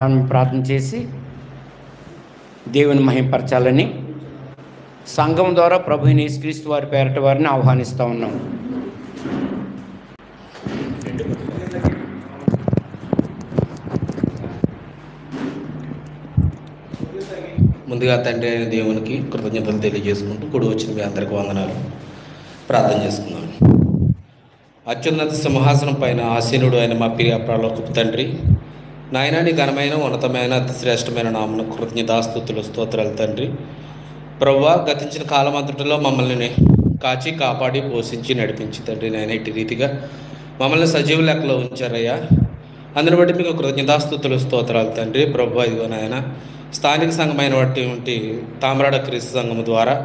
ప్రార్థన చేసి దేవుని మహింపరచాలని సంఘం ద్వారా ప్రభువుని యేసుక్రీస్తు వారి పేరట వారిని ఆహ్వానిస్తూ ఉన్నాం. ముందుగా తండ్రి అయిన దేవునికి కృతజ్ఞతలు తెలియజేసుకుంటూ కూడి వచ్చిన మీ అందరికి వందనాలు. ప్రార్థన చేసుకున్నాను. అత్యున్నత సింహాసనం పైన ఆసీనుడు అయిన మా ప్రియ పరలోకపు తండ్రి, నాయనా నీ ఘనమైన ఉన్నతమైన అతి శ్రేష్టమైన నామమున కృతజ్ఞతాస్తుతులు స్తోత్రాలు తండ్రి. ప్రభువా, గతించిన కాలం అంతటిలో మమ్మల్ని కాచి కాపాడి పోషించి నడిపించి తండ్రి నాయన ఇటు రీతిగా మమ్మల్ని సజీవ లెక్కలో ఉంచారయ్యా. అందుని బట్టి మీకు కృతజ్ఞతాస్తుతులు స్తోత్రాలు తండ్రి. ప్రభువా, ఇదిగో నాయన స్థానిక సంఘమైనటువంటి తామ్రాడ క్రీస్తు సంఘం ద్వారా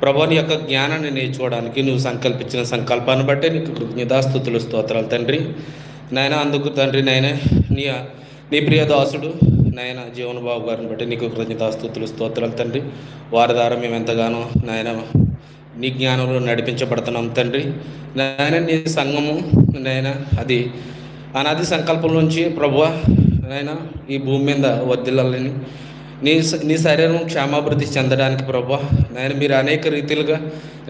ప్రభుని యొక్క జ్ఞానాన్ని నేర్చుకోవడానికి నువ్వు సంకల్పించిన సంకల్పాన్ని బట్టి నీకు కృతజ్ఞతాస్తుతులు స్తోత్రాలు తండ్రి నాయన. అందుకు తండ్రి నాయన నీ ప్రియ దాసుడు నాయన జీవన్ బాబు గారిని బట్టి నీకు కృతజ్ఞతాస్తుతులు స్తోత్రాలు తండ్రి. వారి ద్వారా మేము ఎంతగానో నాయన నీ జ్ఞానంలో నడిపించబడుతున్నాం తండ్రి నాయన. నీ సంఘము నాయన అది అనాది సంకల్పం నుంచి ప్రభువా నాయన ఈ భూమి మీద వర్ధిల్లాలని, నీ శరీరం క్షేమాభివృద్ధి చెందడానికి ప్రభువా నాయన మీరు అనేక రీతిలుగా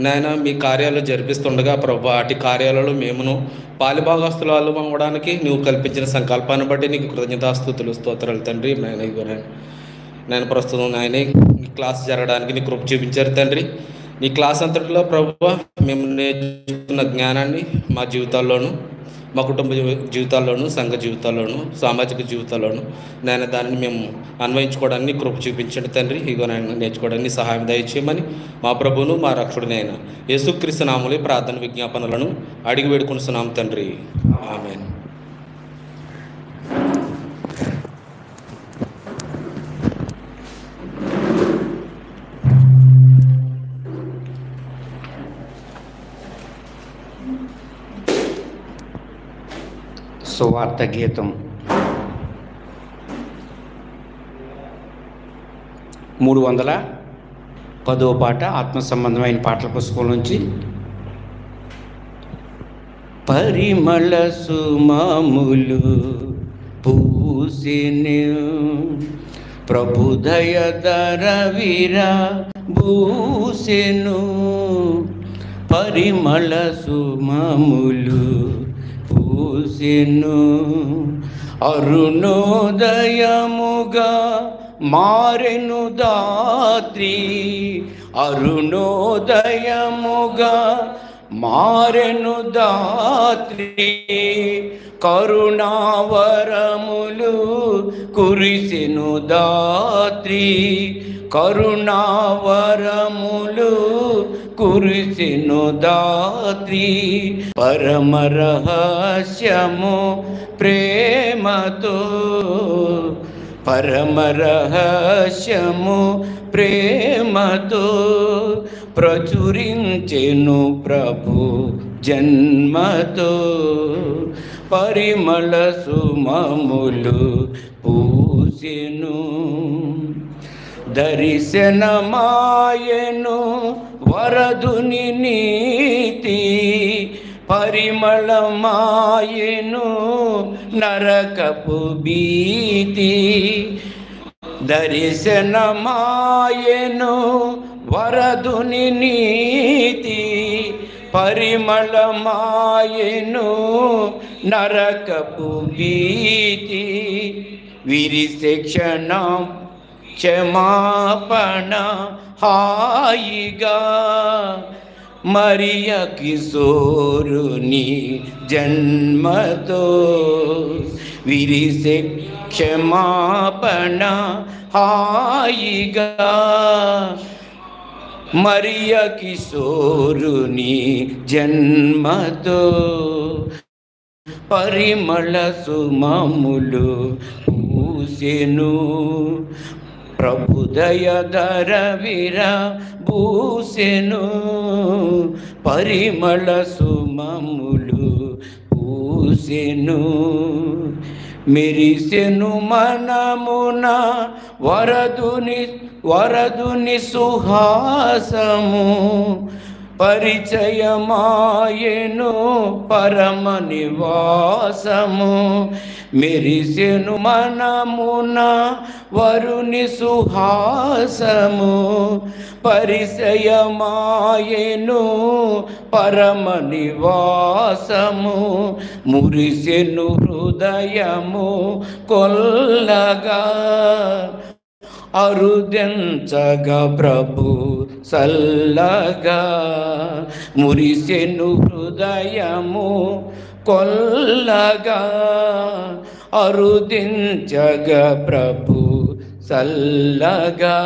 నాయన మీ కార్యాలు జరిపిస్తుండగా ప్రభువా అటు కార్యాలలో మేమును పాలిభాగస్తులు అవ్వడానికి నువ్వు కల్పించిన సంకల్పాన్ని బట్టి నీకు కృతజ్ఞతాస్తుతులు స్తోత్రాలు తండ్రి నాయన. ఇదిగో నేను ప్రస్తుతం నాయన ఈ క్లాస్ జరగడానికి నీ కృప చూపించారు తండ్రి. నీ క్లాస్ అంతటిలో ప్రభువా మేము నేర్చుకున్న జ్ఞానాన్ని మా జీవితాల్లోనూ, మా కుటుంబ జీవితాల్లోనూ, సంఘ జీవితాల్లోనూ, సామాజిక జీవితాల్లోనూ నేను దానిని మేము అన్వయించుకోవడానికి కృప చూపించండి తండ్రి. ఇగో నేను నేర్చుకోవడానికి సహాయం దయచేయమని మా ప్రభువును మా రక్షకుడైన యేసుక్రీస్తు నామములో ప్రార్థన విజ్ఞాపనలను అడిగి వేడుకొనుచున్నాం తండ్రి. ఆమేన్. సువార్త గీతం 310వ పాట ఆత్మ సంబంధమైన పాటల పుస్తకం నుంచి. పరిమళ సుమములు పూసెను ప్రభుదయ దరవిరా భూసెను. పరిమళ సుమములు పూసెను అరుణోదయముగా మారెను దాత్రి. అరుణోదయముగా మారెను దాత్రి. కరుణావరములు కురిసెను దాత్రి. కరుణావరములు కురిసెను దాత్రి. పరమ రహస్యము ప్రేమతో, పరమ రహస్యము ప్రేమతో ప్రచురించెను ప్రభు జన్మతో. పరిమళ సుమములు పూసెను దర్శనమాయెను వరదుని నీతి. పరిమళమాయెను నరకపు భీతి. దర్శనమాయెను వరదుని నీతి. పరిమళమాయెను నరకపు భీతి. విరిశిక్షణ క్షమాపణ హాయిగా మరియ కిశోరుని జన్మతో. విరిసే క్షమాపణ హాయిగా మరియ కిశోరుని జన్మతో. పరిమళ సుమములు పూసెను ప్రభుదయ దరవిరా భూసెను. పరిమళ సుమములు పూసెను మెరిసెను మనమున వరదుని సుహాసము. పరిచయమాయెను పరమ నివాసము, మెరిసెను మనమున వరుని సుహాసము. పరిచయమాయెను పరమ నివాసము, మురిసెను హృదయము కొల్లగా. అరుదెంచగా ప్రభు సల్లగా, మురిసెను హృదయము కొల్లగా. అరుదించగా ప్రభు సల్లగా,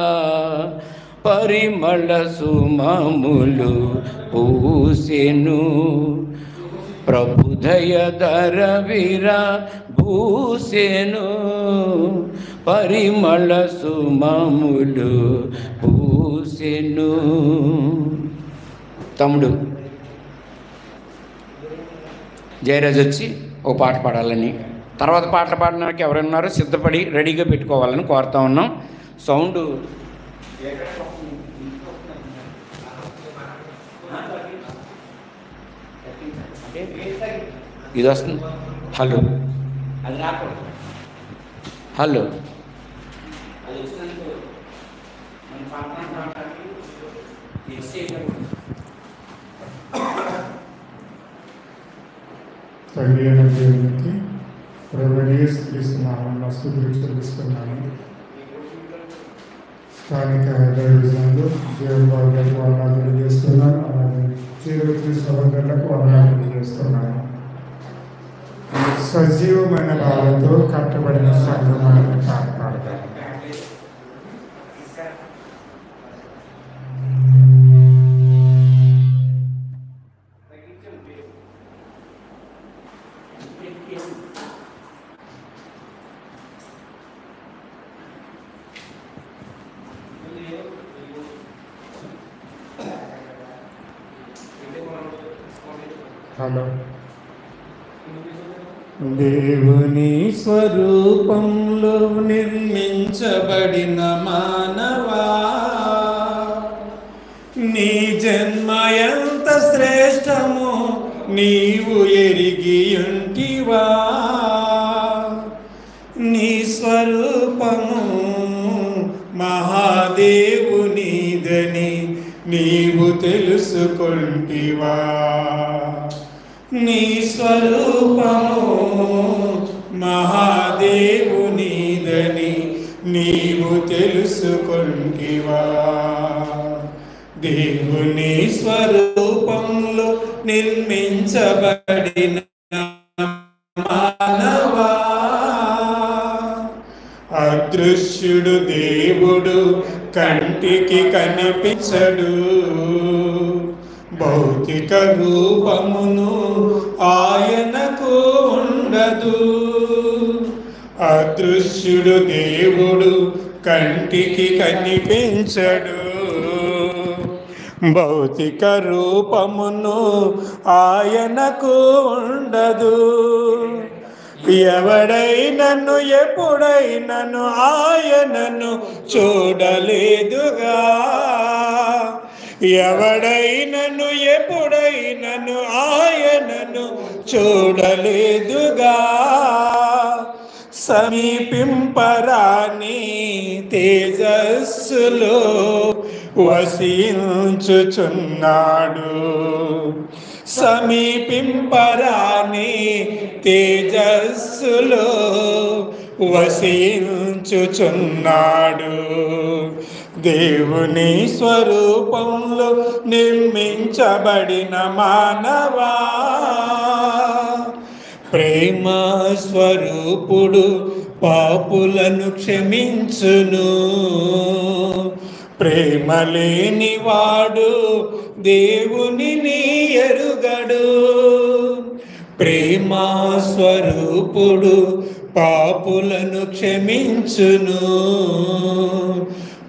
పరిమళ సుమములు పూసెను. ప్రభుదయ దరవిర భూసెను, పరిమళ సుమములు పూసెను. తమ్ముడు జయరాజ్ వచ్చి ఓ పాట పాడాలని, తర్వాత పాటలు పాడడానికి ఎవరున్నారో సిద్ధపడి రెడీగా పెట్టుకోవాలని కోరుతా ఉన్నాం. సౌండ్ ఇది వస్తుంది. హలో, అది రాకూడదు. హలో, అది వచ్చినందుకు మన తండ్రి అయిన దేవునికి ప్రభువైన యేసుక్రీస్తు నామమున స్తుతులు చెల్లిస్తున్నాను. స్థానిక దైవజనులు దేవుని వారికి వందనాలు తెలియజేస్తున్నాను. అలాగే చేరువచ్చిన సహోదరులకు వందనాలు తెలియజేస్తున్నాను. సజీవమైన రాళ్ళతో కట్టబడిన సంఘమైన కాపాడతాను. హలో, దేవుని స్వరూపంలో నిర్మించబడిన మానవా, నీ జన్మ ఎంత శ్రేష్టమో నీవు ఎరిగియుంటివా. నీ స్వరూపము మహాదేవునిదని నీవు తెలుసుకొంటివా. నీ స్వరూపము మహాదేవునిదని నీవు తెలుసుకొంటివా. దేవుని స్వరూపంలో నిర్మించబడిన మానవా, అదృశ్యుడు దేవుడు కంటికి కనిపించడు. భౌతిక రూపమును ఆయనకు ఉండదు. అదృశ్యుడు దేవుడు కంటికి కనిపించడు. భౌతిక రూపమును ఆయనకు ఉండదు. ఎవడైనను ఎప్పుడైనను ఆయనను చూడలేదుగా. ఎవడైనను ఎప్పుడైనను ఆయనను చూడలేదుగా. సమీపింపరాని తేజస్సులో వసించుచున్నాడు. సమీపింపరాని తేజస్సులో వసించుచున్నాడు. దేవుని స్వరూపంలో నిర్మించబడిన మానవా, ప్రేమ స్వరూపుడు పాపులను క్షమించును. ప్రేమ లేనివాడు దేవునిని ఎరుగడు. ప్రేమ స్వరూపుడు పాపులను క్షమించును.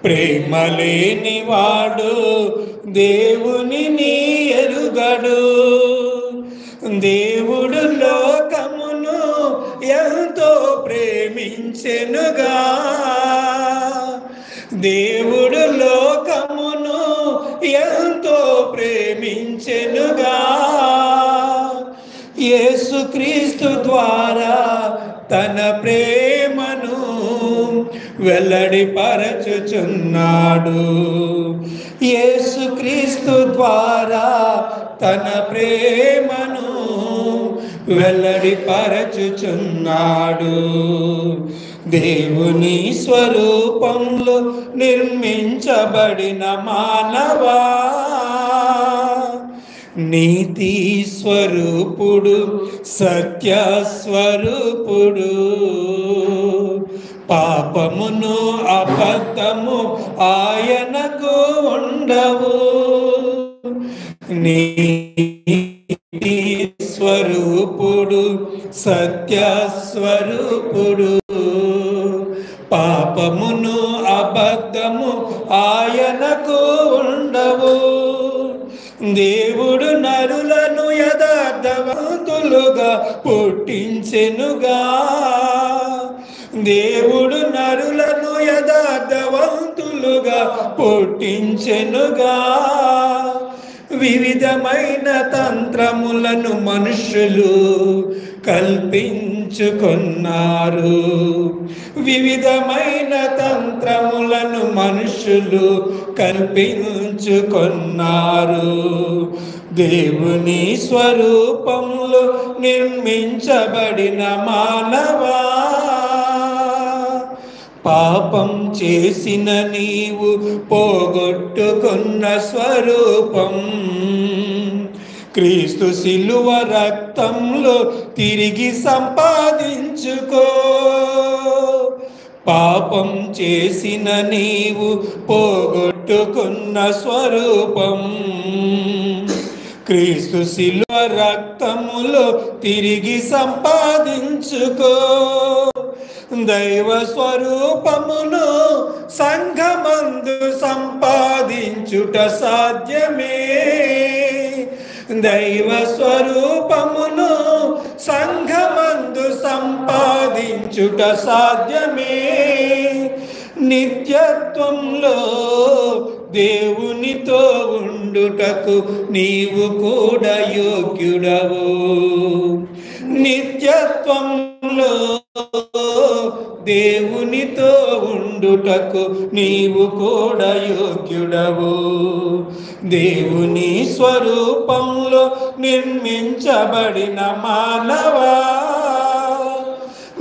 ప్రేమ లేనివాడు దేవునిని ఎరుగడు. దేవుడు లోకమును ఎంతో ప్రేమించెనుగా. దేవుడు లోకమును ఎంతో ప్రేమించెనుగా. వెల్లడిపరచుచున్నాడు. యేసుక్రీస్తు ద్వారా తన ప్రేమను వెల్లడిపరచుచున్నాడు. దేవుని స్వరూపంలో నిర్మించబడిన మానవా, నీతి స్వరూపుడు, సత్య స్వరూపుడు, పాపమును అబద్ధము ఆయనకు ఉండవు. నీతి స్వరూపుడు, సత్య స్వరూపుడు, పాపమును అబద్ధము ఆయనకు ఉండవు. దేవుడు నరులను యథార్థవంతులుగా పుట్టించెనుగా. దేవుడు నరులను యథార్థవంతులుగా పుట్టించెనుగా. వివిధమైన తంత్రములను మనుషులు కల్పించుకున్నారు. వివిధమైన తంత్రములను మనుషులు కల్పించుకున్నారు. దేవుని స్వరూపంలో నిర్మించబడిన మానవా, పాపం చేసిన నీవు పోగొట్టుకున్న స్వరూపం క్రీస్తు శిలువ రక్తంలో తిరిగి సంపాదించుకో. పాపం చేసిన నీవు పోగొట్టుకున్న స్వరూపం క్రీస్తు శిలువ రక్తములో తిరిగి సంపాదించుకో. దైవ స్వరూపమును సంఘమందు సంపాదించుట సాధ్యమే. దైవ స్వరూపమును సంఘమందు సంపాదించుట సాధ్యమే. నిత్యత్వంలో దేవునితో ఉండుటకు నీవు కూడా యోగ్యుడవు. నిత్యత్వంలో దేవునితో ఉండుటకు నీవు కూడా యోగ్యుడవు. దేవుని స్వరూపంలో నిర్మించబడిన మానవా,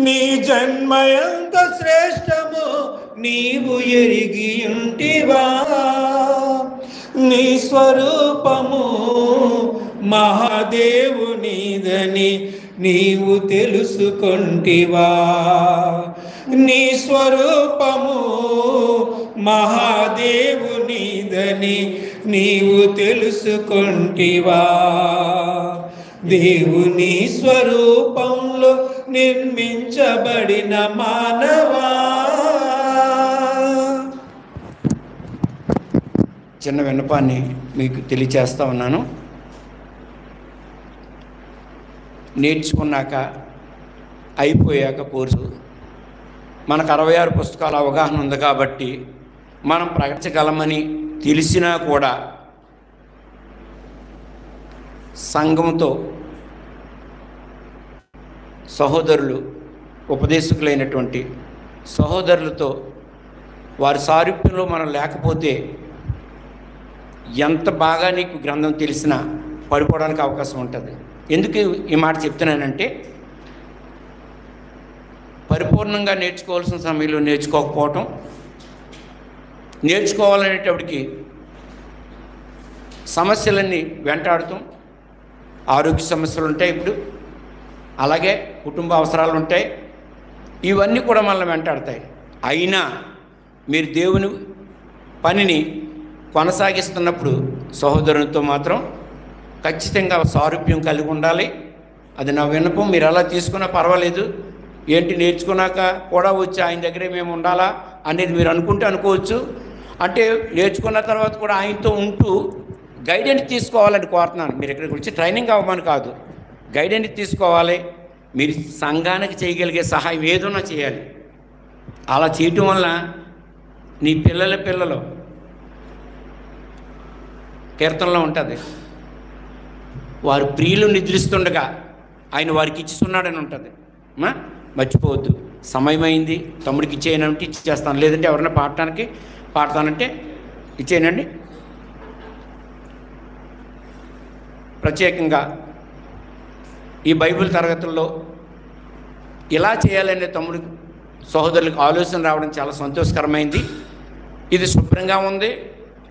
నీ జన్మ ఎంత శ్రేష్టమో నీవు ఎరిగి ఉంటివా. నీ స్వరూపము మహాదేవునిదని నీవు తెలుసుకొంటివా. నీ స్వరూపము మహాదేవునిదని నీవు తెలుసుకొంటివా. దేవుని స్వరూపంలో నిర్మించబడిన మానవా. చిన్న విన్నపాన్ని మీకు తెలియచేస్తా ఉన్నాను. నేర్చుకున్నాక అయిపోయాక కోర్సు మనకు 66 పుస్తకాల అవగాహన ఉంది కాబట్టి మనం ప్రకటించగలమని తెలిసినా కూడా సంఘంతో సహోదరులు, ఉపదేశకులైనటువంటి సహోదరులతో వారి సారూప్యంలో మనం లేకపోతే ఎంత బాగా నీకు గ్రంథం తెలిసినా పడిపోవడానికి అవకాశం ఉంటుంది. ఎందుకు ఈ మాట చెప్తున్నానంటే, పరిపూర్ణంగా నేర్చుకోవాల్సిన సమయంలో నేర్చుకోకపోవటం, నేర్చుకోవాలనేటప్పటికి సమస్యలన్నీ వెంటాడుతాం. ఆరోగ్య సమస్యలు ఉంటాయి, ఇప్పుడు అలాగే కుటుంబ అవసరాలు ఉంటాయి. ఇవన్నీ కూడా మనల్ని వెంటాడతాయి. అయినా మీరు దేవుని పనిని కొనసాగిస్తున్నప్పుడు సహోదరునితో మాత్రం ఖచ్చితంగా సారూప్యం కలిగి ఉండాలి. అది నా విన్నపం. మీరు అలా తీసుకున్నా పర్వాలేదు. ఏంటి నేర్చుకున్నాక కూడా వచ్చి ఆయన దగ్గరే మేము ఉండాలా అనేది మీరు అనుకోవచ్చు. అంటే నేర్చుకున్న తర్వాత కూడా ఆయనతో ఉంటూ గైడెన్స్ తీసుకోవాలని కోరుతున్నాను. మీరు ఇక్కడికి వచ్చి ట్రైనింగ్ అవ్వమని కాదు, గైడెన్స్ తీసుకోవాలి. మీరు సంఘానికి చేయగలిగే సహాయం ఏదైనా చేయాలి. అలా చేయటం వల్ల నీ పిల్లలు కీర్తనలో ఉంటుంది, వారు ప్రియులు నిద్రిస్తుండగా ఆయన వారికి ఇచ్చిస్తున్నాడని ఉంటుంది. మర్చిపోవద్దు. సమయం అయింది, తమ్ముడికి ఇచ్చేయనంటే ఇచ్చేస్తాను, లేదంటే ఎవరైనా పాడతానంటే ఇచ్చేయనండి. ప్రత్యేకంగా ఈ బైబిల్ తరగతుల్లో ఇలా చేయాలనే తమ్ముడు సహోదరులకు ఆలోచన రావడం చాలా సంతోషకరమైంది. ఇది శుభ్రంగా ఉంది.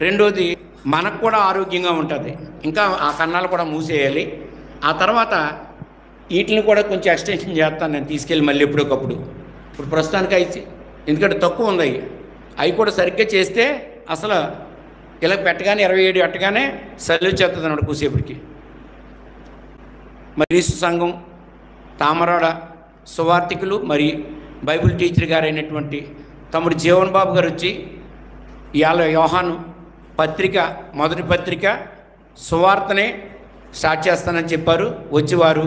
రెండోది మనకు కూడా ఆరోగ్యంగా ఉంటుంది. ఇంకా ఆ కన్నాలు కూడా మూసేయాలి. ఆ తర్వాత వీటిని కూడా కొంచెం ఎక్స్టెన్షన్ చేస్తాను నేను తీసుకెళ్ళి మళ్ళీ ఎప్పుడొకప్పుడు. ఇప్పుడు ప్రస్తుతానికి అవి ఎందుకంటే తక్కువ ఉంది, అవి కూడా సరిగ్గా చేస్తే అసలు ఇలా పెట్టగానే 27 పెట్టగానే సల్లు చేస్తుంది అన్నమాట కూసేపటికి. మరి సంఘం తామరాడ సువార్థికులు మరి బైబిల్ టీచర్ గారు అయినటువంటి తమ్ముడు జీవన్ బాబు గారు వచ్చి ఇవాళ యోహాను పత్రిక మొదటి పత్రిక సువార్తనే స్టార్ట్ చేస్తానని చెప్పారు. వచ్చి వారు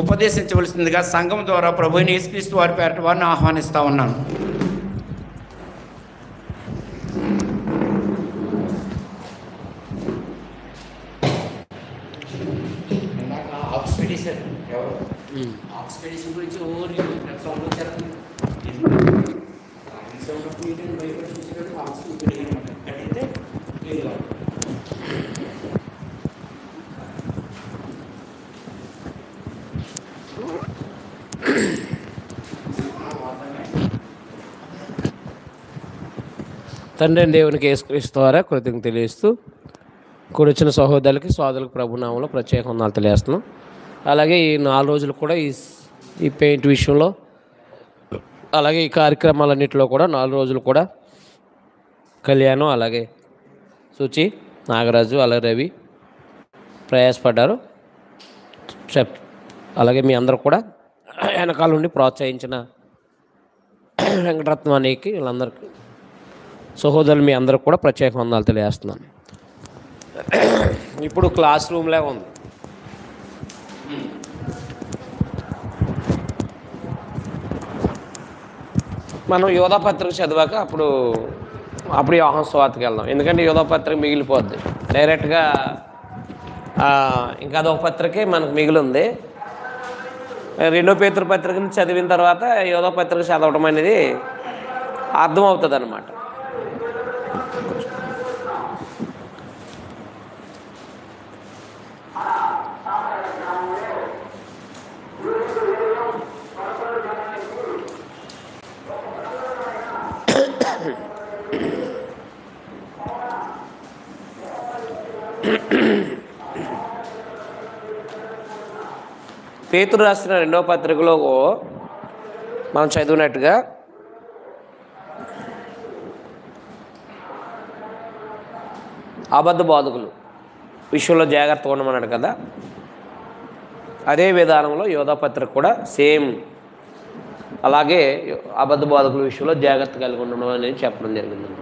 ఉపదేశించవలసిందిగా సంఘం ద్వారా ప్రభువైన యేసుక్రీస్తు వారి పేరట వారిని ఆహ్వానిస్తూ ఉన్నాను. ఆక్స్పెడిషన్ గురించి తండ్రి దేవునికి యేసుక్రీస్తు ద్వారా కృతజ్ఞతలు తెలియజేస్తూ కూడొచ్చిన సహోదరులకి సోదరులకు ప్రభునామంలో ప్రత్యేక వందనాలు తెలియజేస్తున్నాం. అలాగే ఈ 4 రోజులు కూడా ఈ పెయింట్ విషయంలో అలాగే ఈ కార్యక్రమాలన్నింటిలో కూడా 4 రోజులు కూడా కళ్యాణం అలాగే సూచి నాగరాజు అలాగే రవి ప్రయాసపడ్డారు. అలాగే మీ అందరూ కూడా వెనకాల నుండి ప్రోత్సహించిన వెంకటరత్నానికి వీళ్ళందరికీ సహోదరులు మీ అందరికి కూడా ప్రత్యేక వందనాలు తెలియజేస్తున్నాను. ఇప్పుడు క్లాస్ రూమ్లే ఉంది. మనం యోధా పత్రిక చదివాక అప్పుడు యోహాను సువార్తకి వెళ్దాం. ఎందుకంటే యోధా పత్రిక మిగిలిపోద్ది డైరెక్ట్గా. ఇంకా అదొక పత్రికే మనకు మిగిలి ఉంది. 2 పేతురు పత్రికను చదివిన తర్వాత యోధా పత్రిక చదవడం అనేది అర్థమవుతుంది అన్నమాట. పేతురు రాసిన 2వ పత్రికలో మనం చదివినట్టుగా అబద్ధ బోధకులు విషయంలో జాగ్రత్తగా ఉండమన్నాడు కదా. అదే విధానంలో యోధా పత్రిక కూడా సేమ్ అలాగే అబద్ధ బోధకుల విషయంలో జాగ్రత్త కలిగి ఉండడం అనేది చెప్పడం జరిగింది.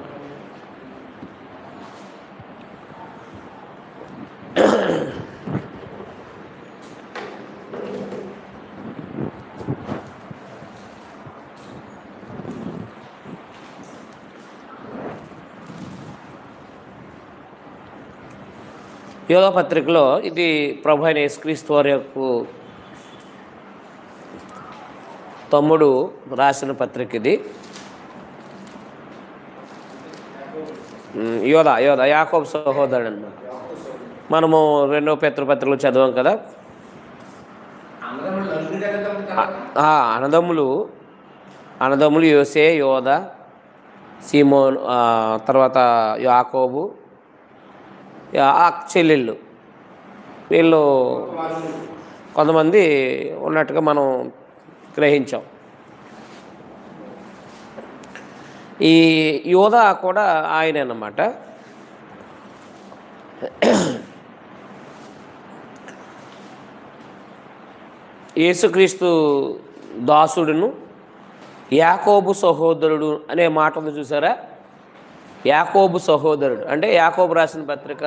యోధా పత్రికలో ఇది ప్రభు అయిన యేసుక్రీస్తు వారి యొక్క తమ్ముడు రాసిన పత్రిక. ఇది యోధా యాకోబు సహోదరుడు అన్నమాట. మనము 2వ పేతురు పత్రికలో చదివాం కదా. అన్నదమ్ములు యోసే, యోధా, సీమోన్, తర్వాత యాకోబు, చెల్లెళ్ళు, వీళ్ళు కొంతమంది ఉన్నట్టుగా మనం గ్రహించాం. ఈ యోధా కూడా ఆయన అన్నమాట. యేసుక్రీస్తు దాసుడును యాకోబు సహోదరుడు అనే మాట ఉంది చూసారా. యాకోబు సహోదరుడు అంటే యాకోబు రాసిన పత్రిక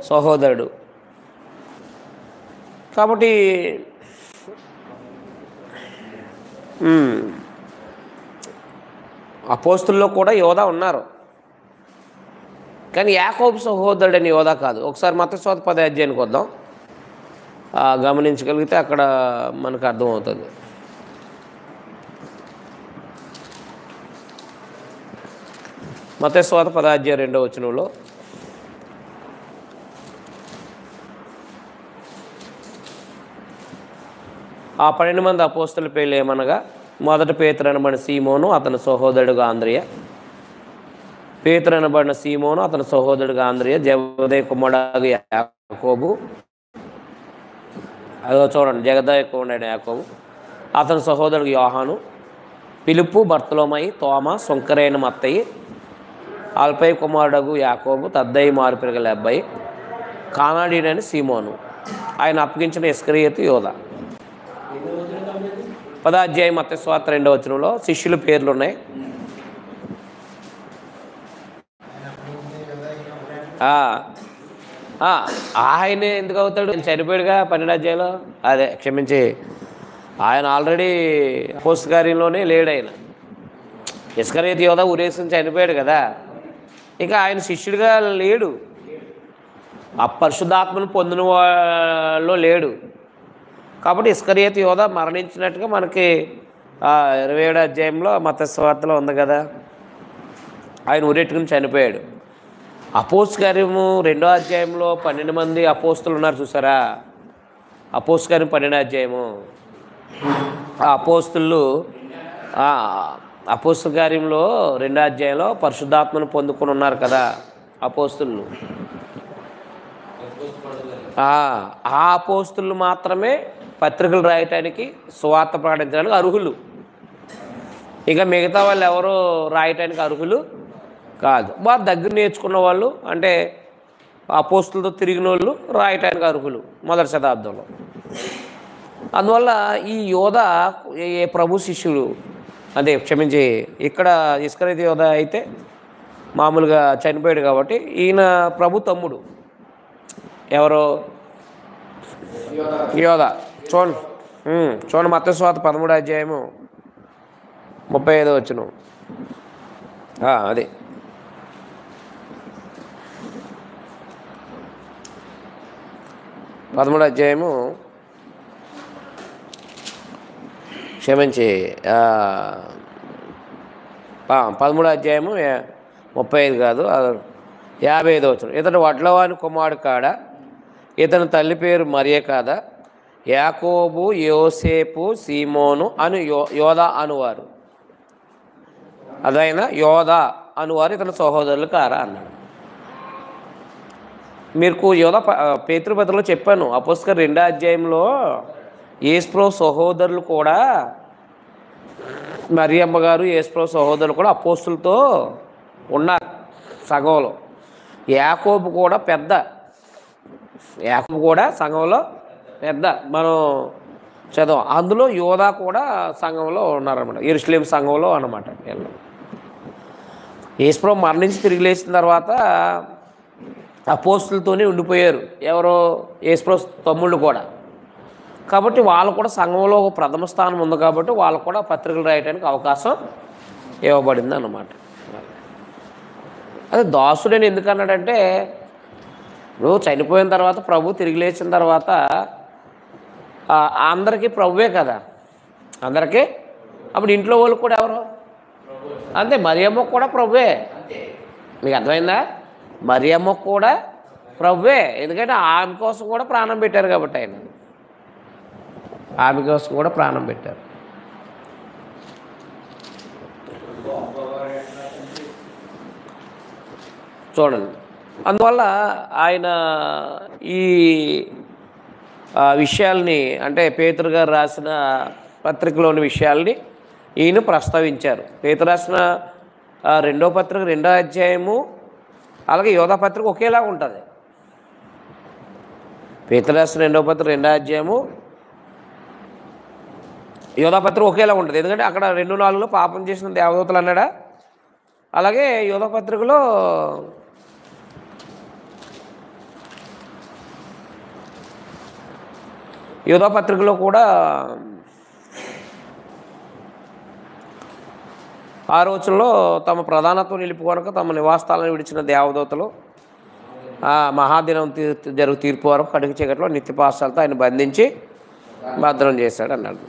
సహోదరుడు. కాబట్టి అపోస్తుల్లో కూడా యోధా ఉన్నారు, కానీ యాకోబు సహోదరుడు అని యోధా కాదు. ఒకసారి మత్తయి 10వ అధ్యాయానికి వద్దాం, గమనించగలిగితే అక్కడ మనకు అర్థమవుతుంది. మత్తయి సువార్త 10:2 ఆ 12 మంది అపోస్తల పేర్లు ఏమనగా, మొదట పేతురు అనబడిన సీమోను, అతని సహోదరుడుగా ఆంద్రియ. పేతురు అనబడిన సీమోను, అతని సహోదరుడుగా ఆంద్రియ, జబదయి కుమారుడు యాకోబు. అదో చూడండి, జగదయి కుమారుడు యాకోబు, అతని సహోదరుడు యోహాను, పిలుపు, బర్తలోమయి, తోమ, సొంకరైన మత్తయి, అల్పై కుమారుడు యాకోబు, తద్దయి మారుపెరగల అబ్బాయి, కానాడీడని సీమోను, ఆయన అప్పగించిన ఇస్కరియోతు యోధ. 10వ మత్తయి సువార్త 2వ శిష్యుల పేర్లు ఉన్నాయి. ఆయన ఎందుకు అవుతాడు? చనిపోయాడుగా 12వ అదే క్షమించి, ఆయన ఆల్రెడీ అపోస్తల కార్యంలోనే లేడు. ఆయన ఇస్కరియోతు యోధ ఉరేసుకుని చనిపోయాడు కదా, ఇంకా ఆయన శిష్యుడిగా లేడు, ఆ పరిశుద్ధాత్మను పొందిన వాళ్ళలో లేడు. కాబట్టి ఇస్కరియోతు యోధ మరణించినట్టుగా మనకి 27వ అధ్యాయంలో మత్తయి సువార్తలో ఉంది కదా, ఆయన ఉరెట్టుకుని చనిపోయాడు. అపోస్తల కార్యము 2వ అధ్యాయంలో 12 మంది అపోస్తులు ఉన్నారు చూసారా, అపోస్తల కార్యం 12వ అధ్యాయము. ఆ అపోస్తులు అపోస్తల కార్యంలో 2వ అధ్యాయంలో పరిశుద్ధాత్మను పొందుకొని ఉన్నారు కదా అపోస్తులు. ఆ అపోస్తులు మాత్రమే పత్రికలు రాయటానికి, సువార్త ప్రకటించడానికి అర్హులు. ఇంకా మిగతా వాళ్ళు ఎవరో రాయటానికి అర్హులు కాదు. వారు దగ్గర నేర్చుకున్న వాళ్ళు, అంటే అపోస్తులతో తిరిగిన వాళ్ళు రాయటానికి అర్హులు మొదటి శతాబ్దంలో. అందువల్ల ఈ యోధ ఏ ప్రభు శిష్యుడు, అదే క్షమించి ఇక్కడ ఇస్కరియోతు యోధ అయితే మామూలుగా చనిపోయాడు కాబట్టి ఈయన ప్రభు తమ్ముడు. ఎవరో యోధ. చూడండి మత్తయి సువార్త 13వ అధ్యాయము 35 అదే 13వ అధ్యాయము క్షమించి 13వ అధ్యాయము 35 కాదు 55. ఇతడు వడ్లవాని కుమారుడు కాడ, ఇతని తల్లి పేరు మరియ కాదా, యాకోబు, యోసేపు, సీమోను అను యోధ అనువారు, అదైనా యోధ అనువారు ఇతని సహోదరులు కారా అన్నాడు. మీకు యోధ పేతృపత్రికలో చెప్పాను, అపోస్తల 2వ అధ్యాయంలో యేసుప్రభు సహోదరులు కూడా, మరియమ్మ గారు యేసుప్రభు సహోదరులు కూడా అపోస్తులతో ఉన్నారు సగంలో. యాకోబు కూడా పెద్ద, యాకోబు కూడా సంఘంలో పెద్ద, మనం చదవం. అందులో యోధ కూడా సంఘంలో ఉన్నారన్నమాట, యెరూషలేము సంఘంలో అన్నమాట. యేసుప్రభు మరణించి తిరిగి లేచిన తర్వాత అపోస్తులతోనే ఉండిపోయారు ఎవరో యేసుప్రభు తమ్ముళ్ళు కూడా. కాబట్టి వాళ్ళు కూడా సంఘంలో ఒక ప్రథమ స్థానం ఉంది కాబట్టి వాళ్ళకు కూడా పత్రికలు రాయడానికి అవకాశం ఇవ్వబడింది అన్నమాట. అదే దాసుడని ఎందుకన్నాడంటే, నువ్వు చనిపోయిన తర్వాత ప్రభు తిరిగి లేచిన తర్వాత అందరికీ ప్రభువే కదా, అందరికీ. అప్పుడు ఇంట్లో వాళ్ళు కూడా ఎవరు అంతే, మరియమ్మకు కూడా ప్రభువే. మీకు అర్థమైందా? మరియమ్మకు కూడా ప్రభువే, ఎందుకంటే ఆమె కోసం కూడా ప్రాణం పెట్టారు కాబట్టి, ఆయన ఆమె కోసం కూడా ప్రాణం పెట్టారు. చూడండి, అందువల్ల ఆయన ఈ విషయాల్ని, అంటే పేతురు గారు రాసిన పత్రికలోని విషయాల్ని ఈయన ప్రస్తావించారు. పేతురు రాసిన 2వ పత్రిక 2వ అధ్యాయము, అలాగే యోధా పత్రిక ఒకేలా ఉంటుంది. పేతురు రాసిన 2వ పత్రిక 2వ అధ్యాయము, యోధా పత్రిక ఒకేలా ఉంటుంది. ఎందుకంటే అక్కడ 2:4 పాపం చేసిన దేవదూతలు అన్నాడా, అలాగే యోధా పత్రికలో యోధా పత్రికలో కూడా 6వ వచనంలో తమ ప్రధానత్వం నిలుపుకొనక తమ నివాసాలను విడిచిన దేవదూతలు మహాదినం జరుగు తీర్పు వరకు కడుగు చీకట్లో నిత్యపాశాలతో ఆయన బంధించి భద్రం చేశాడు అన్నాడు.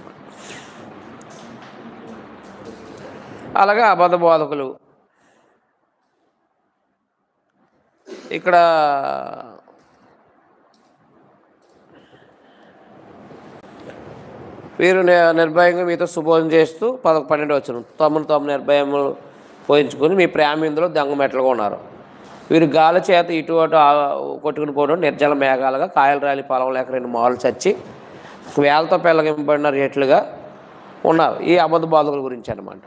అలాగే అబద్ధ బోధకులు ఇక్కడ వీరు నిర్భయంగా మీతో శుభోదం చేస్తూ 12 వచ్చును తమను నిర్భయము పోయించుకొని మీ ప్రేమ ఇందులో దొంగమెట్లుగా ఉన్నారు. వీరు గాలి చేత ఇటు అటు కొట్టుకుని పోవడం నిర్జల మేఘాలుగా కాయలు రాలి పొలం లేక 2 మాలు చచ్చి వేలతో పెళ్ళగింపబడిన రేట్లుగా ఉన్నారు. ఈ అబద్ధ బాధకుల గురించి అన్నమాట.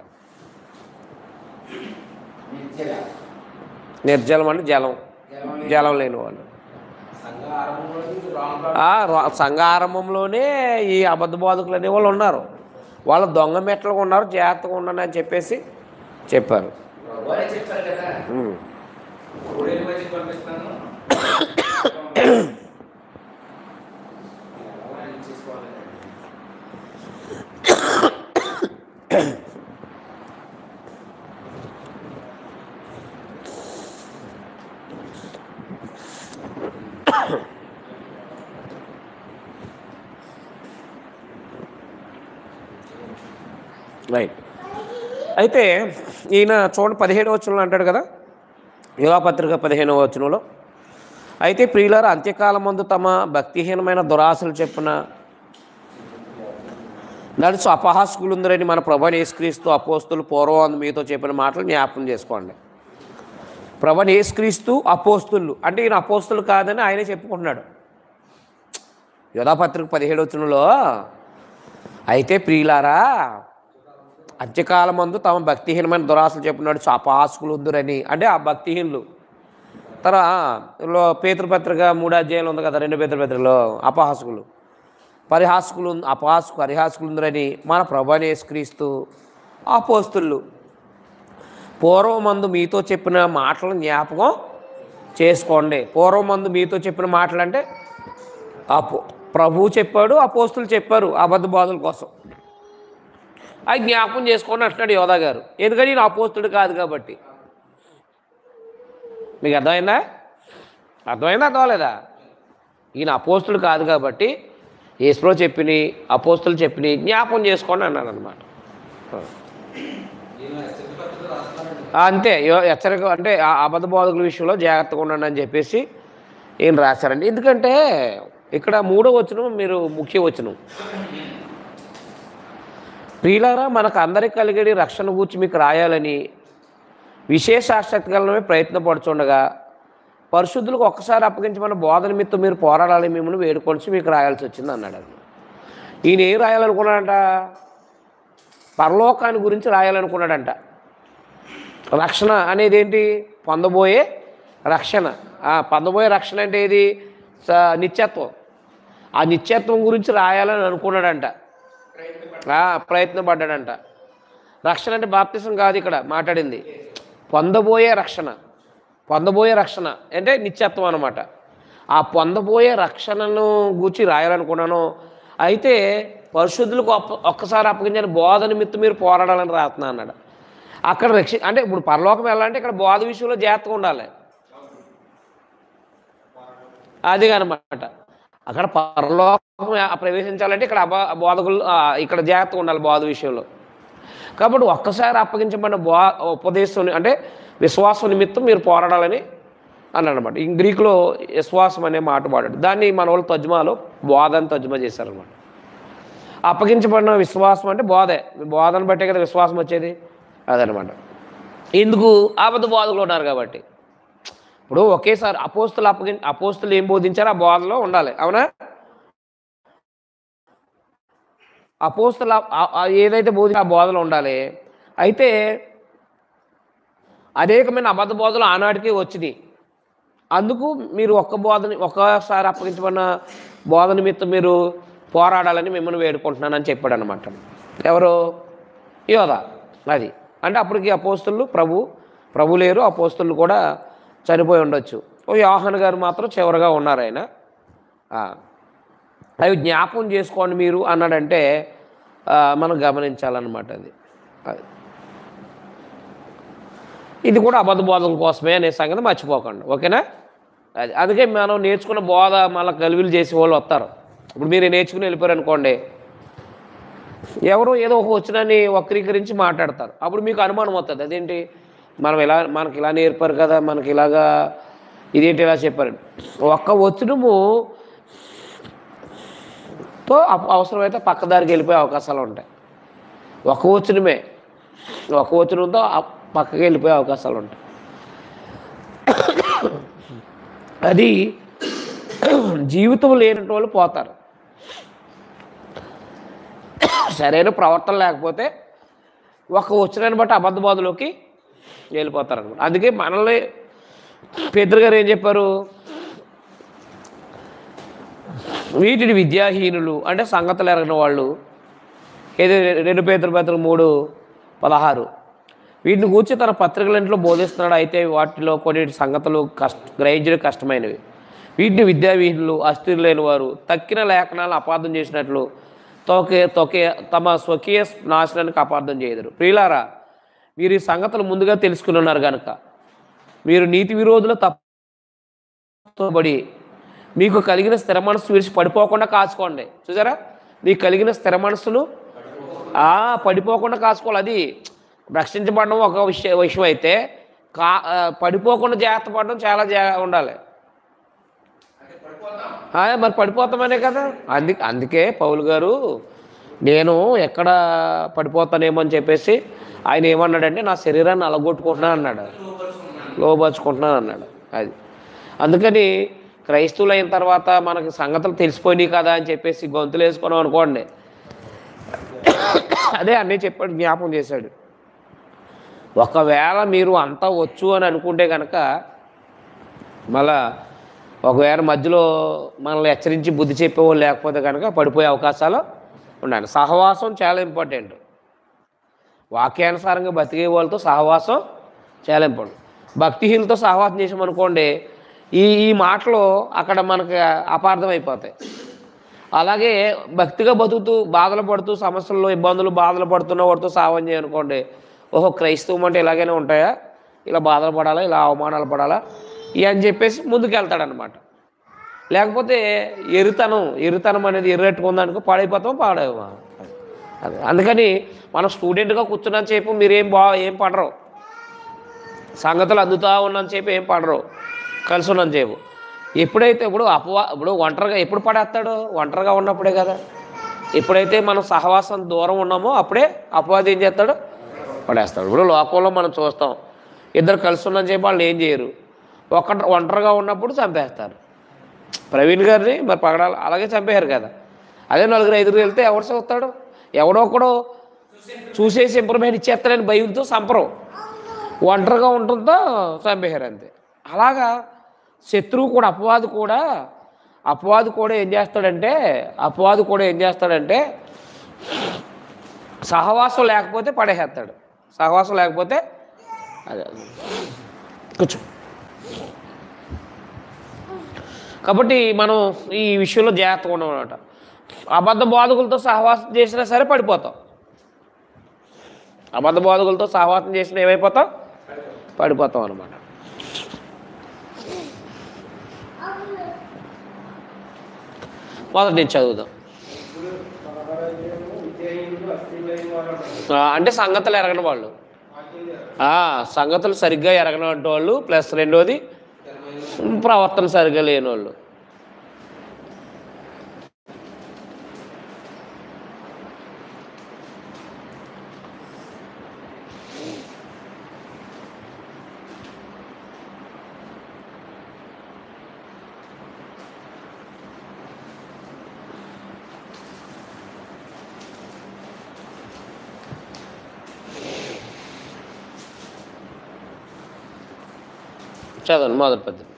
నిర్జలం అంటే జలం లేని వాళ్ళు. సంఘ ఆరంభంలోనే ఈ అబద్ధ బాధకులు అనే వాళ్ళు ఉన్నారు. వాళ్ళు దొంగ మెట్లుగా ఉన్నారు, జాగ్రత్తగా ఉండండి అని చెప్పేసి చెప్పారు. రైట్. అయితే ఈయన చూడండి 17వ వచనంలో అంటాడు కదా, యోహాపత్రిక 15వ వచనంలో, అయితే ప్రియులారా అంత్యకాలం మందు తమ భక్తిహీనమైన దురాశలు చెప్పున నడుచు అపహాసకులుందరని మన ప్రభువైన యేసుక్రీస్తు అపోస్తులు పూర్వం మీతో చెప్పిన మాటలు జ్ఞాపకం చేసుకోండి. ప్రభువైన యేసుక్రీస్తు అపోస్తులు అంటే ఈయన అపోస్తులు కాదని ఆయనే చెప్పుకుంటున్నాడు. యోహాపత్రిక 17వ వచనంలో అయితే ప్రియులారా అంత్యకాలం మందు తమ భక్తిహీనమైన దురాశలు చెప్పినాడు అపహాసకులు ఉందరని, అంటే ఆ భక్తిహీనులు. తర్వాత పేతృపత్రిక 3వ అధ్యాయంలో ఉంది కదా, 2 పేతృపత్రికలో అపహాసకులు పరిహాసకులు ఉందరని మన ప్రభువైన యేసుక్రీస్తు అపోస్తులు పూర్వమందు మీతో చెప్పిన మాటలను జ్ఞాపకం చేసుకోండి. పూర్వమందు మీతో చెప్పిన మాటలు అంటే ప్రభువు చెప్పాడు, అపోస్తులు చెప్పారు అబద్ధ బాధల కోసం. అది జ్ఞాపకం చేసుకోండి అంటున్నాడు యోధా గారు. ఎందుకని ఈయన అపోస్తుడు కాదు కాబట్టి. మీకు అర్థమైందా? అర్థమలేదా? ఈయన అపోస్తుడు కాదు కాబట్టి యేసుప్రభు చెప్పిన అపోస్తులు చెప్పిన జ్ఞాపకం చేసుకోండి అన్నాడు అనమాట. అంతే, హెచ్చరిక అంటే అబద్ధ బోధకుల విషయంలో జాగ్రత్తగా ఉండండి అని చెప్పేసి ఈయన రాశారండి. ఎందుకంటే ఇక్కడ 3వ వచనం మీరు ముఖ్య వచనం, ప్రియులారా మనకు అందరికి కలిగేది రక్షణ గూర్చి మీకు రాయాలని విశేష ఆసక్తి కలమే ప్రయత్నపడుచుండగా పరిశుద్ధులకు ఒక్కసారి అప్పగించమన్న బోధ నిమిత్తం మీరు పోరాడాలి మిమ్మల్ని వేడుకొనిసి మీకు రాయాల్సి వచ్చింది అన్నాడు. ఈయన ఏం రాయాలనుకున్నాడంట? పరలోకాన్ని గురించి రాయాలనుకున్నాడంట. రక్షణ అనేది ఏంటి? పొందబోయే రక్షణ. పొందబోయే రక్షణ అంటే ఏది? నిత్యత్వం. ఆ నిత్యత్వం గురించి రాయాలని అనుకున్నాడంట, ప్రయత్నపడ్డాడంట. రక్షణ అంటే బాప్తిసం కాదు ఇక్కడ మాట్లాడింది, పొందబోయే రక్షణ. పొందబోయే రక్షణ అంటే నిత్యత్వం అనమాట. ఆ పొందబోయే రక్షణను గూర్చి రాయాలనుకున్నాను. అయితే పరిశుద్ధులకు ఒక్కసారి అప్పగించిన బోధ నిమిత్తం మీరు పోరాడాలని రాస్తున్నా అన్నాడు. అక్కడ అంటే ఇప్పుడు పరలోకం వెళ్ళాలంటే ఇక్కడ బోధ విషయంలో జాగ్రత్తగా ఉండాలి. అది అనమాట. అక్కడ పరలోకం ప్రవేశించాలంటే ఇక్కడ బోధకులు ఇక్కడ జాగ్రత్తగా ఉండాలి బోధ విషయంలో. కాబట్టి ఒక్కసారి అప్పగించబడిన ఉపదేశం అంటే విశ్వాసం నిమిత్తం మీరు పోరాడాలని అన్నాడనమాట. గ్రీకులో విశ్వాసం అనే మాట వాడాడు. దాన్ని మన వాళ్ళు తర్జుమాలో బోధని తర్జుమా చేశారనమాట. అప్పగించబడిన విశ్వాసం అంటే బోధే. బోధను బట్టే కదా విశ్వాసం వచ్చేది, అదనమాట. ఎందుకు? అబద్ధ బోధకులు ఉన్నారు కాబట్టి. ఇప్పుడు ఒకేసారి అపోస్తులు ఏం బోధించారో ఆ బోధలో ఉండాలి, అవునా? అపోస్తులు ఏదైతే బోధించారో ఆ బోధలో ఉండాలి. అయితే అనేకమైన అబద్ధ బోధలు ఆనాటికి వచ్చింది. అందుకు మీరు ఒక్కసారి అప్పగించబడిన బోధ నిమిత్తం మీరు పోరాడాలని మిమ్మల్ని వేడుకుంటున్నానని చెప్పాడు అనమాట. ఎవరు? యోధా. అది అంటే అప్పటికి అపోస్తులు ప్రభు లేరు, అపోస్తులు కూడా చనిపోయి ఉండొచ్చు. యోహాను గారు మాత్రం చివరిగా ఉన్నారు. ఆయన అవి జ్ఞాపకం చేసుకోండి మీరు అన్నాడంటే మనం గమనించాలన్నమాట. ఇది కూడా అబద్ధ బోధకుల కోసమే అనే సంగతి మర్చిపోకండి, ఓకేనా? అది అందుకే మనం నేర్చుకున్న బోధ మళ్ళీ గలిబిలు చేసే వాళ్ళు వస్తారు. ఇప్పుడు మీరు నేర్చుకుని వెళ్ళిపోయారు అనుకోండి, ఎవరో ఏదో ఒక వచనాన్ని వక్రీకరించి మాట్లాడతారు. అప్పుడు మీకు అనుమానం వస్తుంది, అదేంటి మనకి ఇలా నేర్పారు కదా, మనకి ఇలాగా ఇదేంటి ఇలా చెప్పారండి, ఒక్క వచనముతో అవసరమైతే పక్కదారికి వెళ్ళిపోయే అవకాశాలు ఉంటాయి. ఒక వచనంతో పక్కకి వెళ్ళిపోయే అవకాశాలు ఉంటాయి. అది జీవితం లేనటువంటి వాళ్ళు పోతారు. సరైన ప్రవర్తన లేకపోతే ఒక వచనాన్ని బట్టి అబద్ధ బోధలోకి వెళ్ళిపోతారు అనమాట. అందుకే మనల్ని పేతురు గారు ఏం చెప్పారు, వీటిని విద్యాహీనులు అంటే సంగతులు ఎరగిన వాళ్ళు, ఏది 2 పేతురు 3:16 వీటిని కూర్చి తన పత్రికలంట్లో బోధిస్తున్నాడు. అయితే వాటిలో కొన్ని సంగతులు గ్రహించడం కష్టమైనవి. వీటిని విద్యావిహీనులు, అస్థిరులు లేని వారు, తక్కిన లేఖనాలను అపార్థం చేసినట్లు తమ స్వకీయ నాశనానికి అపార్థం చేయదురు. ప్రియులారా, మీరు ఈ సంగతులు ముందుగా తెలుసుకుని ఉన్నారు కనుక మీరు నీతి విరోధుల తప్పుబడి మీకు కలిగిన స్థిర మనస్సు విడిచి పడిపోకుండా కాచుకోండి. చూసారా, మీకు కలిగిన స్థిర మనస్సును పడిపోకుండా కాచుకోవాలి. అది రక్షించబడడం ఒక విషయం అయితే పడిపోకుండా జాగ్రత్త పడడం చాలా ఉండాలి. మరి పడిపోతామనే కదా. అందుకే పౌలు గారు నేను ఎక్కడ పడిపోతానేమో అని చెప్పేసి ఆయన ఏమన్నాడంటే నా శరీరాన్ని అలగొట్టుకుంటున్నాను అన్నాడు, లోపరుచుకుంటున్నాను అన్నాడు. అది అందుకని క్రైస్తవులు అయిన తర్వాత మనకి సంగతులు తెలిసిపోయినాయి కదా అని చెప్పేసి గొంతులు వేసుకున్నాం అనుకోండి, అదే అన్నీ చెప్పాడు, జ్ఞాపకం చేశాడు. ఒకవేళ మీరు అంతా వచ్చు అని అనుకుంటే కనుక మళ్ళా ఒకవేళ మధ్యలో మనల్ని హెచ్చరించి బుద్ధి చెప్పేవాళ్ళు లేకపోతే కనుక పడిపోయే అవకాశాలు ఉండాలి. సహవాసం చాలా ఇంపార్టెంట్. వాక్యానుసారంగా బతికే వాళ్ళతో సహవాసం చాలా ఇంపార్టెంట్. భక్తిహీనులతో సహవాసం చేసామనుకోండి ఈ మాటలు అక్కడ మనకు అపార్థం అయిపోతాయి. అలాగే భక్తిగా బతుకుతూ బాధలు పడుతూ సమస్యల్లో ఇబ్బందులు బాధలు పడుతున్న వాడితో సహవాసం చేయనుకోండి, ఓహో క్రైస్తవం అంటే ఇలాగైనా ఉంటాయా, ఇలా బాధలు పడాలా, ఇలా అవమానాలు పడాలా అని చెప్పేసి ముందుకు వెళ్తాడనమాట. లేకపోతే ఎరుతనం అనేది ఎర్రెట్టుకుందనుకో పాడైపోతాం. అది అందుకని మనం స్టూడెంట్గా కూర్చున్నాను చెప్పి మీరేం ఏం పడరు, సంగతులు అందుతా ఉన్నాను చెప్పి ఏం పడరు, కలిసి ఉన్నాను చెప్పు. ఎప్పుడైతే ఇప్పుడు ఒంటరిగా ఎప్పుడు పడేస్తాడు, ఒంటరిగా ఉన్నప్పుడే కదా. ఎప్పుడైతే మనం సహవాసం దూరం ఉన్నామో అప్పుడే అపవాది ఏం చేస్తాడు, పడేస్తాడు. ఇప్పుడు లోకంలో మనం చూస్తాం, ఇద్దరు కలిసి ఉన్నాను చెప్పి వాళ్ళు ఏం చేయరు, ఒంటరిగా ఉన్నప్పుడు చంపేస్తారు. ప్రవీణ్ గారిని మరి పగడాలి అలాగే చంపేశారు కదా. అదే 4-5 వెళ్తే ఎవరు చూస్తాడు, ఎవడో ఒకడో చూసేసి ఇంప్రూవ్మెంట్ ఇచ్చేస్తాడని భయంతో చంపరు, ఒంటరిగా ఉంటుందో చంపేశారు అంతే. అలాగా శత్రువు కూడా అపవాది కూడా ఏం చేస్తాడంటే సహవాసం లేకపోతే పడేసేస్తాడు. సహవాసం లేకపోతే అదే కూర్చో. కాబట్టి మనం ఈ విషయంలో జాగ్రత్తగా ఉన్నాం అన్నమాట. అబద్ధ బోధకులతో సహవాసం చేసినా సరే పడిపోతాం. అబద్ధ బోధకులతో సహవాసం చేసినా ఏమైపోతాం, పడిపోతాం అన్నమాట. మొదటి నుంచి చదువుదాం. అంటే సంగతులు ఎరగని వాళ్ళు, సంగతులు సరిగ్గా ఎరగనటువంటి వాళ్ళు, ప్లస్ రెండోది ప్రవర్తన సరిగ్గా లేని వాళ్ళు. చదవండి మొదటి పద్ధతి.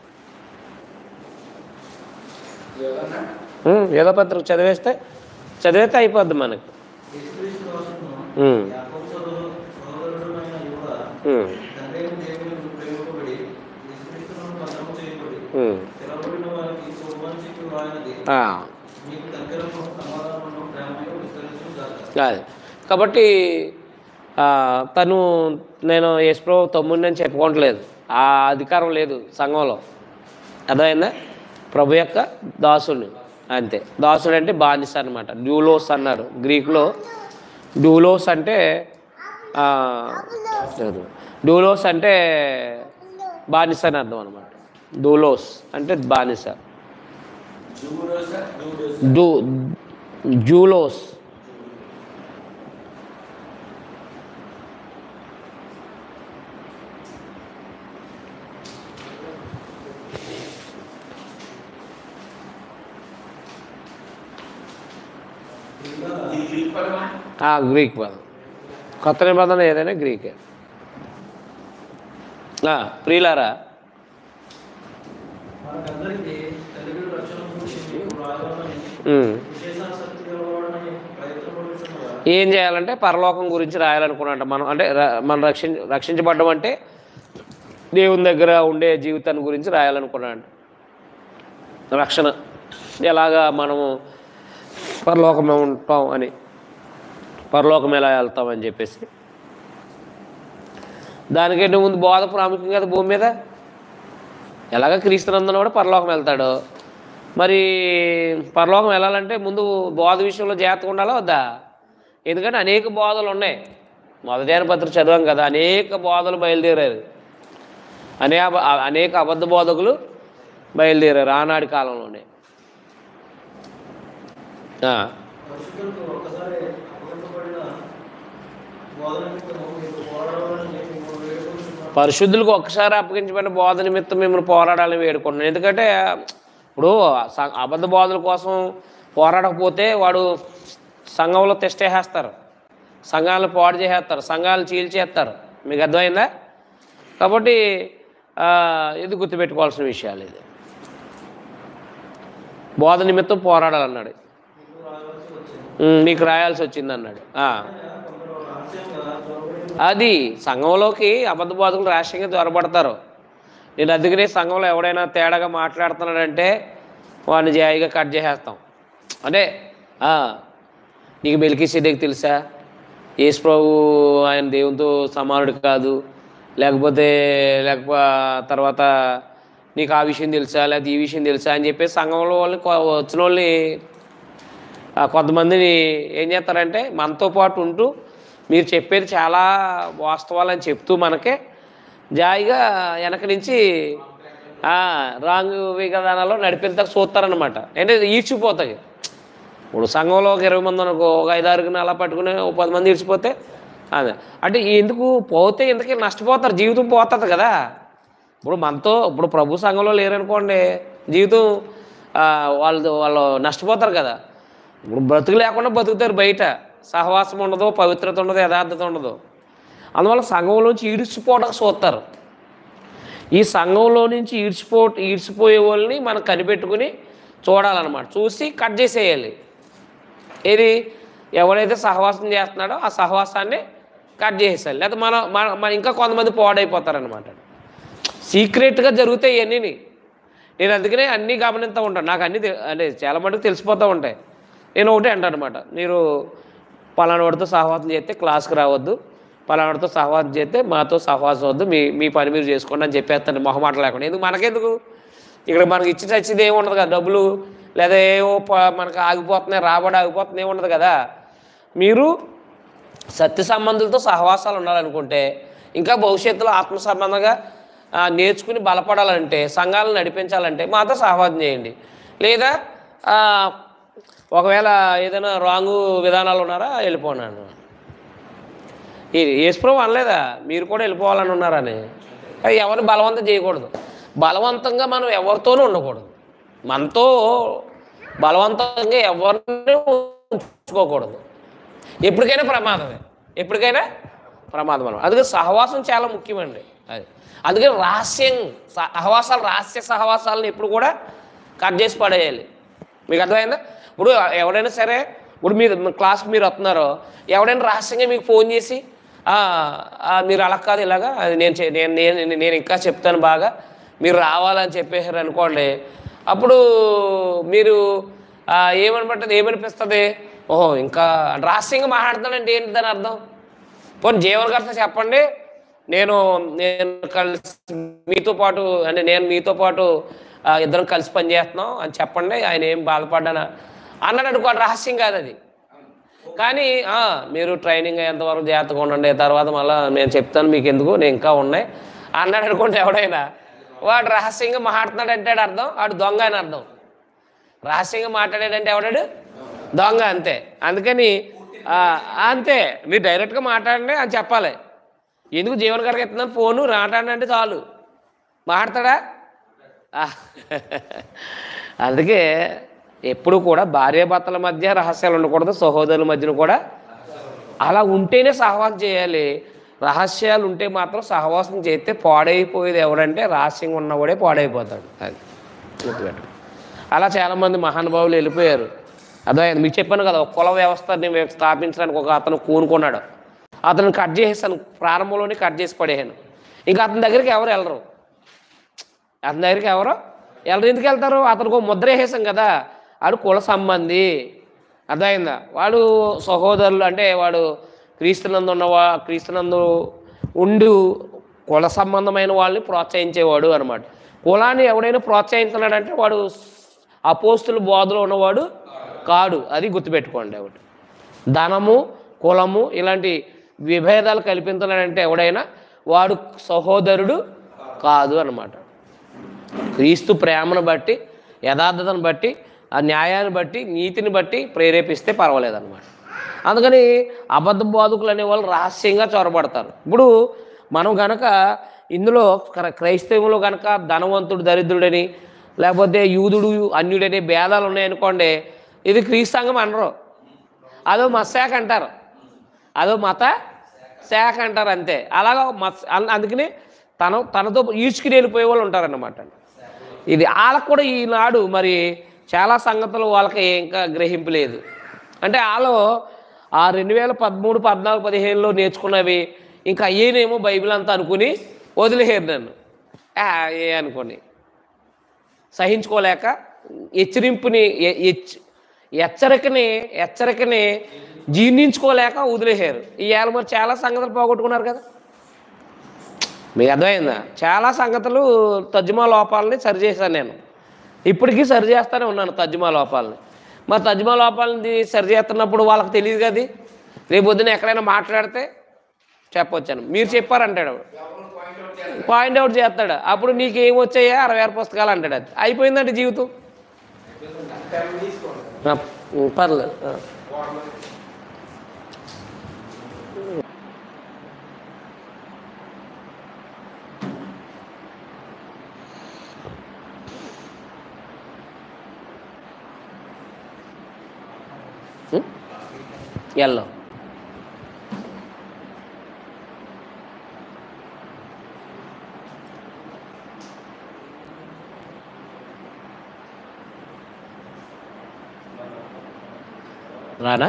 ఏదో పత్రిక చదివేస్తే అయిపోద్ది మనకి. అది కాబట్టి నేను యేసుప్రభు తమ్ముడిని అని చెప్పుకోవట్లేదు, ఆ అధికారం లేదు సంఘంలో, అర్థమైందా? ప్రభు యొక్క దాసుని అంతే. దాసుడు అంటే బానిస అనమాట. డ్యూలోస్ అన్నారు గ్రీకులో. డ్యూలోస్ అంటే బానిస అని అర్థం అనమాట. దూలోస్ అంటే బానిస. డూ జూలోస్ గ్రీక్ పదం. కొత్త నిబంధన ఏదైనా గ్రీకే. ప్రియులారా, ఏం చేయాలంటే పరలోకం గురించి రాయాలనుకున్నట్ట మనం. అంటే మనం రక్షించబడ్డం అంటే దేవుని దగ్గర ఉండే జీవితాన్ని గురించి రాయాలనుకున్నాడు. రక్షణ ఎలాగా మనము పరలోకమే ఉంటాం అని, పరలోకం ఎలా వెళ్తామని చెప్పేసి. దానికంటే ముందు బోధ ప్రాముఖ్యం కదా భూమి మీద. ఎలాగ క్రీస్తునందున కూడా పరలోకం వెళ్తాడు. మరి పరలోకం వెళ్ళాలంటే ముందు బోధ విషయంలో జాగ్రత్తగా ఉండాలా వద్దా? ఎందుకంటే అనేక బోధలు ఉన్నాయి. మొదటి పత్రిక చదివాం కదా, అనేక బోధలు బయలుదేరారు, అనేక అబద్ధ బోధకులు బయలుదేరారు ఆనాటి కాలంలోనే. పరిశుద్ధులకు ఒక్కసారి అప్పగించబడిన బోధ నిమిత్తం మిమ్మల్ని పోరాడాలని వేడుకుంటున్నాను. ఎందుకంటే ఇప్పుడు అబద్ధ బోధల కోసం పోరాడకపోతే వాడు సంఘంలో తెష్టేసేస్తారు, సంఘాలను పాడు చేసేస్తారు, సంఘాలను చీల్చేస్తారు. మీకు అర్థమైందా? కాబట్టి ఇది గుర్తుపెట్టుకోవాల్సిన విషయాలు. ఇది బోధ నిమిత్తం పోరాడాలన్నాడు. నీకు రాయాల్సి వచ్చింది అన్నాడు. అది సంఘంలోకి అబద్ధ బోధకులు రహస్యంగా దొరబడతారు. నేను అందుకనే సంఘంలో ఎవడైనా తేడాగా మాట్లాడుతున్నాడంటే వాడిని జాయిగా కట్ చేసేస్తాం. అంటే నీకు మెల్కీసెదెకు తెలుసా? యేసు ప్రభు ఆయన దేవునితో సమానుడు కాదు, లేకపోతే తర్వాత నీకు ఆ విషయం తెలుసా, లేకపోతే ఈ విషయం తెలుసా అని చెప్పేసి సంఘంలో వాళ్ళని వచ్చిన వాళ్ళని కొంతమందిని ఏం చేస్తారంటే మనతో పాటు ఉంటూ మీరు చెప్పేది చాలా వాస్తవాలని చెప్తూ మనకే జాయిగా వెనక నుంచి రాంగ్ విధానాల్లో నడిపేంతకు చూస్తారనమాట. అంటే ఈడ్చిపోతాయి. ఇప్పుడు సంఘంలో ఒక 20 మంది అనుకో, ఒక 5-6 అలా పట్టుకుని 10 మంది ఈడ్చిపోతే అదే. అంటే ఎందుకు పోతే ఎందుకు నష్టపోతారు, జీవితం పోతుంది కదా. ఇప్పుడు ప్రభు సంఘంలో లేరనుకోండి, జీవితం వాళ్ళు నష్టపోతారు కదా. ఇప్పుడు బ్రతుకు లేకుండా బతుకుతారు, బయట సహవాసం ఉండదు, పవిత్రత ఉండదు, యథార్థత ఉండదు. అందువల్ల సంఘంలోంచి ఈడ్చిపోవడానికి చూస్తారు. ఈ సంఘంలో నుంచి ఈడ్చిపోయే వాళ్ళని మనం కనిపెట్టుకుని చూడాలన్నమాట. చూసి కట్ చేసేయాలి. ఏది ఎవడైతే సహవాసం చేస్తున్నాడో ఆ సహవాసాన్ని కట్ చేసేయాలి. లేకపోతే మన ఇంకా కొంతమంది పాడైపోతారనమాట. సీక్రెట్గా జరుగుతాయి ఇవన్నీ. నేను అందుకనే అన్నీ గమనిస్తూ ఉంటాను. నాకు అన్నీ అంటే చాలా మటుకు తెలిసిపోతూ ఉంటాయి. నేను ఒకటే అంటాను అనమాట, మీరు పలానాడితో సహవాసం చేస్తే క్లాస్కి రావద్దు, పలానాడితో సహవాసం చేస్తే మాతో సహవాసం వద్దు, మీ పని మీరు చేసుకోండి అని చెప్పేస్తాను మొహమాట లేకుండా. ఎందుకు మనకెందుకు? ఇక్కడ మనకి ఇచ్చి చచ్చింది ఏమి ఉండదు కదా, డబ్బులు లేదా ఏవో మనకు ఆగిపోతున్నాయి, రాబడి ఆగిపోతుంది ఏమి ఉండదు కదా. మీరు సత్య సంబంధులతో సహవాసాలు ఉండాలనుకుంటే, ఇంకా భవిష్యత్తులో ఆత్మ సంబంధంగా నేర్చుకుని బలపడాలంటే, సంఘాలను నడిపించాలంటే మాతో సహవాసం చేయండి. లేదా ఒకవేళ ఏదైనా రాంగు విధానాలు ఉన్నారా వెళ్ళిపోనాను. యేసు ప్రభు అనలేదా మీరు కూడా వెళ్ళిపోవాలని ఉన్నారని? ఎవరిని బలవంతం చేయకూడదు. బలవంతంగా మనం ఎవరితోనూ ఉండకూడదు. మనతో బలవంతంగా ఎవరిని ఉంచుకోకూడదు. ఎప్పటికైనా ప్రమాదం అన్నమాట. అందుకే సహవాసం చాలా ముఖ్యమండి. అది అందుకే సహవాసాలు రహస్య సహవాసాలను ఎప్పుడు కూడా కట్ చేసి పడేయాలి. మీకు అర్థమైందా? ఇప్పుడు ఎవడైనా సరే, ఇప్పుడు మీరు క్లాస్కి మీరు వస్తున్నారో, ఎవడైనా రహస్యంగా మీకు ఫోన్ చేసి మీరు అలా కాదు ఇలాగా నేను ఇంకా చెప్తాను బాగా మీరు రావాలని చెప్పేసారు అనుకోండి, అప్పుడు మీరు ఏమనిపిస్తుంది? ఓహో ఇంకా రహస్యంగా మాట్లాడుతానంటే ఏంటి దాని అర్థం? పోనీ జీవన్ గారితో చెప్పండి, నేను కలిసి మీతో పాటు అంటే నేను మీతో పాటు ఇద్దరం కలిసి పనిచేస్తున్నాం అని చెప్పండి, ఆయన ఏం బాధపడ్డానా అన్నాడు అనుకోండి, రహస్యం కాదు అది. కానీ మీరు ట్రైనింగ్ అయ్యేంతవరకు జాగ్రత్తగా ఉండండి, తర్వాత మళ్ళీ నేను చెప్తాను మీకు ఎందుకు, నేను ఇంకా ఉన్నాయి అన్నాడు అనుకోండి ఎవడైనా, వాడు రహస్యంగా మాట్లాడుతున్నాడు అంటే అర్థం వాడు దొంగ అని అర్థం. రహస్యంగా మాట్లాడాడంటే ఎవడాడు? దొంగ, అంతే. అందుకని అంతే, మీరు డైరెక్ట్గా మాట్లాడండి అని చెప్పాలి. ఎందుకు జీవన గారికి ఎత్తున్నాను ఫోను, మాట్లాడండి అంటే చాలు, మాట్లాడతాడా? అందుకే ఎప్పుడు కూడా భార్యాభర్తల మధ్య రహస్యాలు ఉండకూడదు, సహోదరుల మధ్యన కూడా. అలా ఉంటేనే సహవాసం చేయాలి. రహస్యాలు ఉంటే మాత్రం సహవాసం చేస్తే పాడైపోయేది ఎవడంటే రహస్యంగా ఉన్నవాడే పాడైపోతాడు. అది గుర్తుపెట్టు. అలా చాలామంది మహానుభావులు వెళ్ళిపోయారు. అర్థమైంది. మీకు చెప్పాను కదా, ఒక కుల వ్యవస్థని స్థాపించడానికి ఒక అతను కూనుకున్నాడు. అతను కట్ చేసేసాను, ప్రారంభంలోనే కట్ చేసి పడేసాను. ఇంకా అతని దగ్గరికి ఎవరు వెళ్ళరు. ఎందుకు వెళ్తారు? అతనికి ఒక ముద్ర వేసేసాం కదా, వాడు కుల సంబంధి. అర్థమైందా? వాడు సహోదరులు అంటే వాడు క్రీస్తునందు ఉండి కుల సంబంధమైన వాళ్ళని ప్రోత్సహించేవాడు అనమాట. కులాన్ని ఎవడైనా ప్రోత్సహించున్నాడంటే వాడు అపోస్తుల బోధలో ఉన్నవాడు కాడు. అది గుర్తుపెట్టుకోండి. ఒకటి ధనము, కులము ఇలాంటి విభేదాలు కల్పించాలంటే ఎవడైనా వాడు సహోదరుడు కాదు అన్నమాట. క్రీస్తు ప్రేమను బట్టి, యథార్థతను బట్టి, ఆ న్యాయాన్ని బట్టి, నీతిని బట్టి ప్రేరేపిస్తే పర్వాలేదన్నమాట. అందుకని అబద్ధ బోధకులు అనేవాళ్ళు రహస్యంగా చొరబడతారు. ఇప్పుడు మనం కనుక ఇందులో క్రైస్తవంలో కనుక ధనవంతుడు దరిద్రుడని, లేకపోతే యూదుడు అన్యుడని భేదాలు ఉన్నాయనుకోండి, ఇది క్రీస్తు సంఘం అనరు, అదో మత శాఖ అంటారు, అదో మత శాఖ అంటారు, అంతే. అలాగా అందుకని తనతో ఈడ్చుకుని వెళ్ళిపోయే వాళ్ళు ఉంటారన్నమాట. ఇది వాళ్ళకు కూడా ఈనాడు మరి చాలా సంగతులు వాళ్ళకి ఇంకా గ్రహింపు లేదు. అంటే వాళ్ళు ఆ 2013, 14, 15లో నేర్చుకున్నవి ఇంకా అయ్యేనేమో బైబిల్ అంతా అనుకుని వదిలేరు నన్ను. అనుకోని సహించుకోలేక హెచ్చరికని జీర్ణించుకోలేక వదిలేసారు. ఇవాళ మరి చాలా సంగతులు పోగొట్టుకున్నారు కదా. మీకు అర్థమైందా? చాలా సంగతులు తర్జుమా లోపాలని సరిచేశాను నేను. ఇప్పటికీ సరిచేస్తూనే ఉన్నాను తర్జుమా లోపాలని. మా తర్జుమా లోపాలని సరిచేస్తున్నప్పుడు వాళ్ళకి తెలియదు కదా. రేపు పొద్దున ఎక్కడైనా మాట్లాడితే చెప్పొచ్చాను, మీరు చెప్పారంటాడు, పాయింట్అవుట్ చేస్తాడు. అప్పుడు నీకేం వచ్చాయా 66 పుస్తకాలు అంటాడు. అది అయిపోయిందంటే జీవితం. పర్లేదు. ఎల్లో రానా?